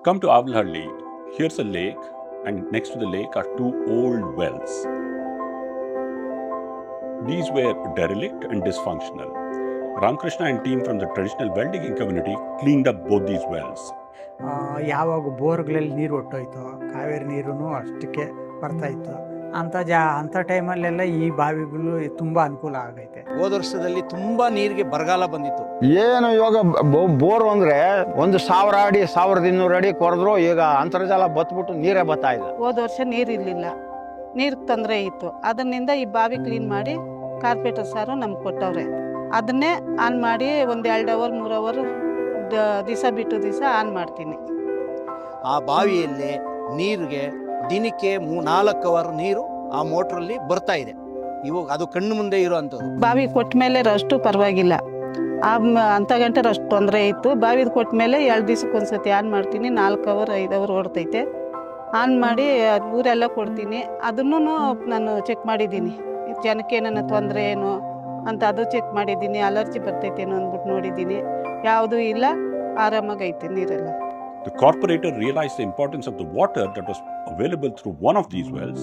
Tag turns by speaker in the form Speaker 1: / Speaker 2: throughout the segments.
Speaker 1: Come to Avalhalli. Here's a lake, and next to the lake are two old wells. These were derelict and dysfunctional. Ramakrishna and team from the traditional well digging community cleaned up both these wells.
Speaker 2: ಯಾವಾಗ ಬೋರ್ಗಳಲ್ಲಿ ನೀರು ಹೊಟ್ಟೋಯ್ತು, ಕಾವೇರಿ ನೀರು ಅಷ್ಟಕ್ಕೆ ಬರ್ತಾಯಿತ್ತು. ಅಂಥ ಟೈಮಲ್ಲೆಲ್ಲ ಈ ಬಾವಿಗಳು ತುಂಬ ಅನುಕೂಲ ಆಗೈತೆ.
Speaker 3: ಹೋದ ವರ್ಷದಲ್ಲಿ ತುಂಬ ನೀರಿಗೆ ಬರಗಾಲ ಬಂದಿತ್ತು.
Speaker 4: ಏನು ಇವಾಗ ಬೋರ್ ಅಂದರೆ 1,000 ಅಡಿ 1,200 ಅಡಿ ಕೊರೆದ್ರು ಈಗ ಅಂತರ್ಜಲ ಬತ್ಬಿಟ್ಟು ನೀರೇ ಬರ್ತಾ ಇಲ್ಲ.
Speaker 5: ಹೋದ ವರ್ಷ ನೀರಿರಲಿಲ್ಲ, ನೀರು ತೊಂದರೆ ಇತ್ತು. ಅದನ್ನಿಂದ ಈ ಬಾವಿ ಕ್ಲೀನ್ ಮಾಡಿ ಕಾರ್ಪೊರೇಟರ್ ಸಾರು ನಮ್ಗೆ ಕೊಟ್ಟವ್ರೆ. ಅದನ್ನೇ ಆನ್ ಮಾಡಿ 1-2 ಅವರ್ 3 ಅವರ್ ದಿವಸ ಬಿಟ್ಟು ದಿವಸ ಆನ್ ಮಾಡ್ತೀನಿ.
Speaker 3: ಆ ಬಾವಿಯಲ್ಲಿ ನೀರಿಗೆ ದಿನಕ್ಕೆ 4 ಅವರ್ ನೀರು ಆ ಮೋಟ್ರಲ್ಲಿ ಬರ್ತಾ ಇದೆ. ಇವಾಗ ಅದು ಕಣ್ಣು ಮುಂದೆ ಇರುವಂಥದ್ದು.
Speaker 5: ಬಾವಿ ಕೊಟ್ಟ ಮೇಲೆ ಅಷ್ಟು ಪರವಾಗಿಲ್ಲ, ಅಂಥ ಗಂಟೆ ಅಷ್ಟು ತೊಂದರೆ ಇತ್ತು. ಬಾವಿದು ಕೊಟ್ಟ ಮೇಲೆ 2 ದಿವಸಕ್ಕೊಂದ್ಸತಿ ಆನ್ ಮಾಡ್ತೀನಿ. 4 ಅವರ್ 5 ಅವರ್ ಓಡ್ತೈತೆ. ಆನ್ ಮಾಡಿ ಊರೆಲ್ಲ ಕೊಡ್ತೀನಿ. ಅದನ್ನು ನಾನು ಚೆಕ್ ಮಾಡಿದ್ದೀನಿ, ಜನಕ್ಕೆ ಏನಾನ ತೊಂದರೆ ಏನೋ ಅಂತ ಅದು ಚೆಕ್ ಮಾಡಿದ್ದೀನಿ. ಅಲರ್ಜಿ ಬರ್ತೈತೇನೋ ಅಂದ್ಬಿಟ್ಟು ನೋಡಿದ್ದೀನಿ, ಯಾವುದೂ ಇಲ್ಲ, ಆರಾಮಾಗೈತೆ ನೀರೆಲ್ಲ.
Speaker 1: The corporator realized the importance of the water that was available through one of these wells,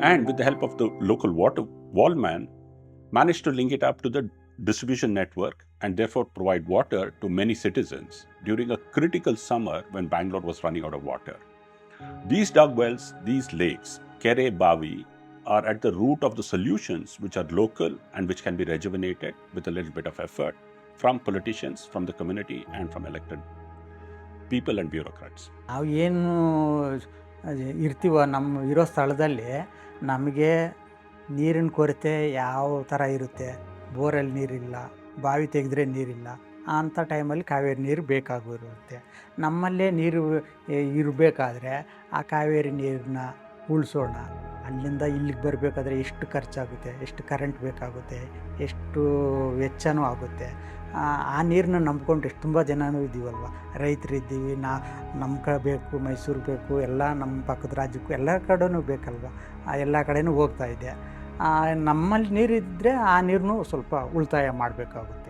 Speaker 1: and with the help of the local water wallman, managed to link it up to the distribution network and therefore provide water to many citizens during a critical summer when Bangalore was running out of water. These dug wells, these lakes, Kere Bavi, are at the root of the solutions which are local and which can be rejuvenated with a little bit of effort from politicians, from the community, and from elected people and bureaucrats.
Speaker 2: ನಾವು ಏನು ಇರ್ತೀವೋ ನಮ್ಮ ಇರೋ ಸ್ಥಳದಲ್ಲಿ ನಮಗೆ ನೀರಿನ ಕೊರತೆ ಯಾವ ಥರ ಇರುತ್ತೆ. ಬೋರಲ್ಲಿ ನೀರಿಲ್ಲ, ಬಾವಿ ತೆಗೆದ್ರೆ ನೀರಿಲ್ಲ. ಅಂಥ ಟೈಮಲ್ಲಿ ಕಾವೇರಿ ನೀರು ಬೇಕಾಗಿರುತ್ತೆ. ನಮ್ಮಲ್ಲೇ ನೀರು ಇರಬೇಕಾದ್ರೆ ಆ ಕಾವೇರಿ ನೀರನ್ನ ಉಳಿಸೋಣ. ಅಲ್ಲಿಂದ ಇಲ್ಲಿಗೆ ಬರಬೇಕಾದ್ರೆ ಎಷ್ಟು ಖರ್ಚಾಗುತ್ತೆ, ಎಷ್ಟು ಕರೆಂಟ್ ಬೇಕಾಗುತ್ತೆ, ಎಷ್ಟು ವೆಚ್ಚನೂ ಆಗುತ್ತೆ. ಆ ನೀರನ್ನ ನಂಬ್ಕೊಂಡು ತುಂಬ ಜನನೂ ಇದ್ದೀವಲ್ವ, ರೈತರಿದ್ದೀವಿ. ನಮ್ಮ ಕಡೆ ಬೇಕು, ಮೈಸೂರು ಬೇಕು, ಎಲ್ಲ ನಮ್ಮ ಪಕ್ಕದ ರಾಜ್ಯಕ್ಕೂ ಎಲ್ಲ ಕಡೆನೂ ಬೇಕಲ್ವ. ಎಲ್ಲ ಕಡೆನೂ ಹೋಗ್ತಾ ಇದೆ. ನಮ್ಮಲ್ಲಿ ನೀರಿದ್ದರೆ ಆ ನೀರನ್ನು ಸ್ವಲ್ಪ ಉಳಿತಾಯ ಮಾಡಬೇಕಾಗುತ್ತೆ.